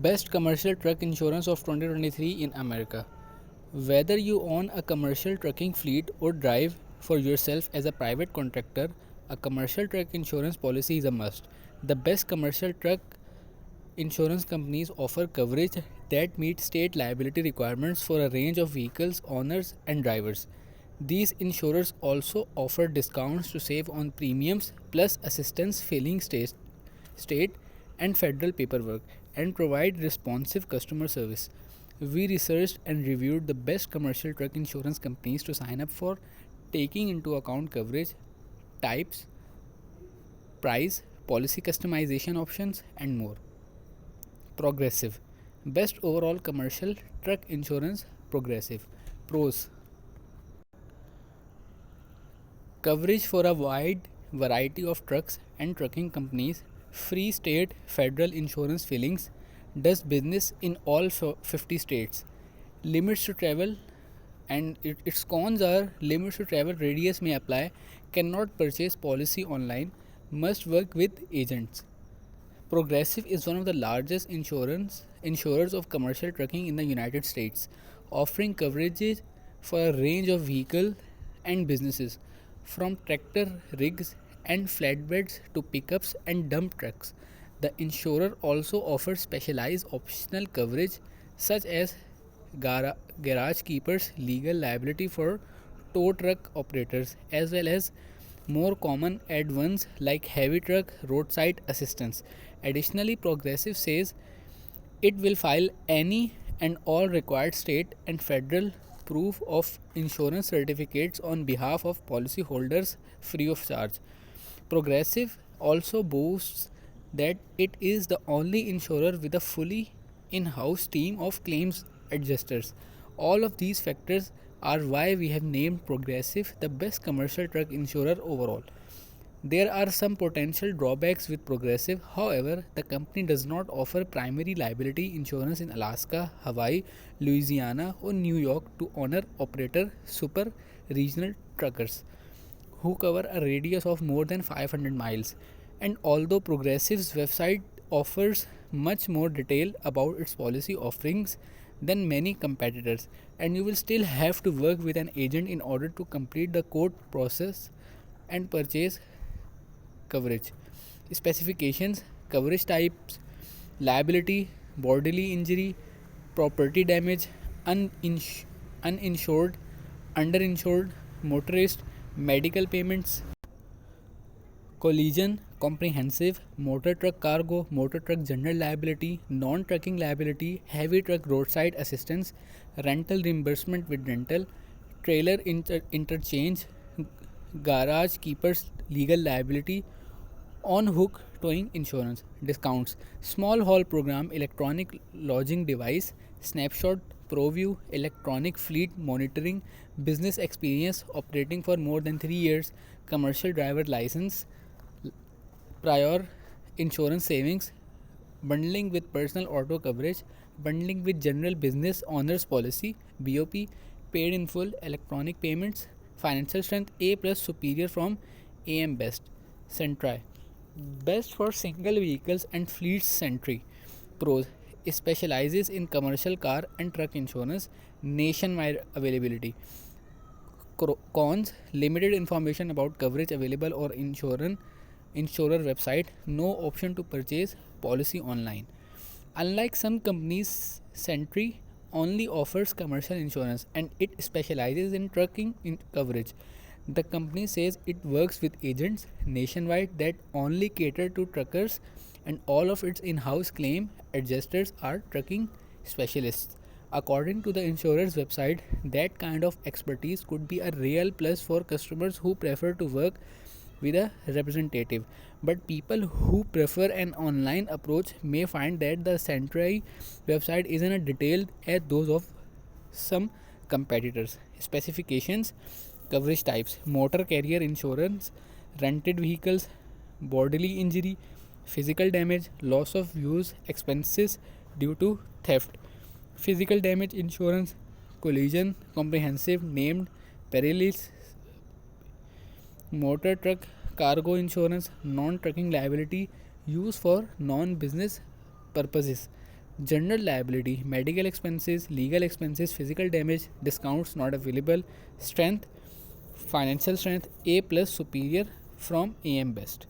Best commercial truck insurance of 2023 in America. Whether you own a commercial trucking fleet or drive for yourself as a private contractor, a commercial truck insurance policy is a must. The best commercial truck insurance companies offer coverage that meets state liability requirements for a range of vehicles, owners, and drivers. These insurers also offer discounts to save on premiums plus assistance filling state and federal paperwork and provide responsive customer service. We researched and reviewed the best commercial truck insurance companies to sign up for, taking into account coverage, types, price, policy customization options, and more. Progressive. Best overall commercial truck insurance. Progressive. Pros. Coverage for a wide variety of trucks and trucking companies. Free state federal insurance fillings. Does business in all 50 states. Limits to travel and its cons are limits to travel radius may apply. Cannot purchase policy online. Must work with agents. Progressive is one of the largest insurers of commercial trucking in the United States, offering coverages for a range of vehicles and businesses, from tractor rigs and flatbeds to pickups and dump trucks. The insurer also offers specialized optional coverage such as garage keepers, legal liability for tow truck operators, as well as more common add-ons like heavy truck roadside assistance. Additionally, Progressive says it will file any and all required state and federal proof of insurance certificates on behalf of policyholders free of charge. Progressive also boasts that it is the only insurer with a fully in house team of claims adjusters. All of these factors are why we have named Progressive the best commercial truck insurer overall. There are some potential drawbacks with Progressive, however, the company does not offer primary liability insurance in Alaska, Hawaii, Louisiana, or New York to owner operator super regional truckers who cover a radius of more than 500 miles. And although Progressive's website offers much more detail about its policy offerings than many competitors, and you will still have to work with an agent in order to complete the quote process and purchase coverage. Specifications, coverage types, liability, bodily injury, property damage, uninsured, underinsured, motorist, medical payments, collision, comprehensive, motor truck cargo, motor truck general liability, non trucking liability, heavy truck roadside assistance, rental reimbursement with rental, trailer interchange, garage keepers legal liability, on hook towing insurance, discounts, small haul program, electronic lodging device, snapshot, ProView, electronic fleet monitoring, business experience operating for more than 3 years, commercial driver license, prior insurance savings, bundling with personal auto coverage, bundling with general business owners policy, BOP, paid in full, electronic payments, financial strength A plus superior from AM Best, Sentry. Best for single vehicles and fleets. Sentry. Pros: specializes in commercial car and truck insurance, nationwide availability. Cons: limited information about coverage available or insurer website, no option to purchase policy online. Unlike some companies, Sentry only offers commercial insurance and it specializes in trucking coverage. The company says it works with agents nationwide that only cater to truckers, and all of its in house claim adjusters are trucking specialists. According to the insurer's website, that kind of expertise could be a real plus for customers who prefer to work with a representative. But people who prefer an online approach may find that the Sentry website isn't as detailed as those of some competitors. Specifications, coverage types: motor carrier insurance, rented vehicles, bodily injury, physical damage, loss of use expenses due to theft, physical damage insurance, collision, comprehensive, named perilous, motor truck cargo insurance, non trucking liability used for non business purposes, General liability, medical expenses, legal expenses, physical damage, discounts not available. Strength, financial strength A plus, superior from AM Best.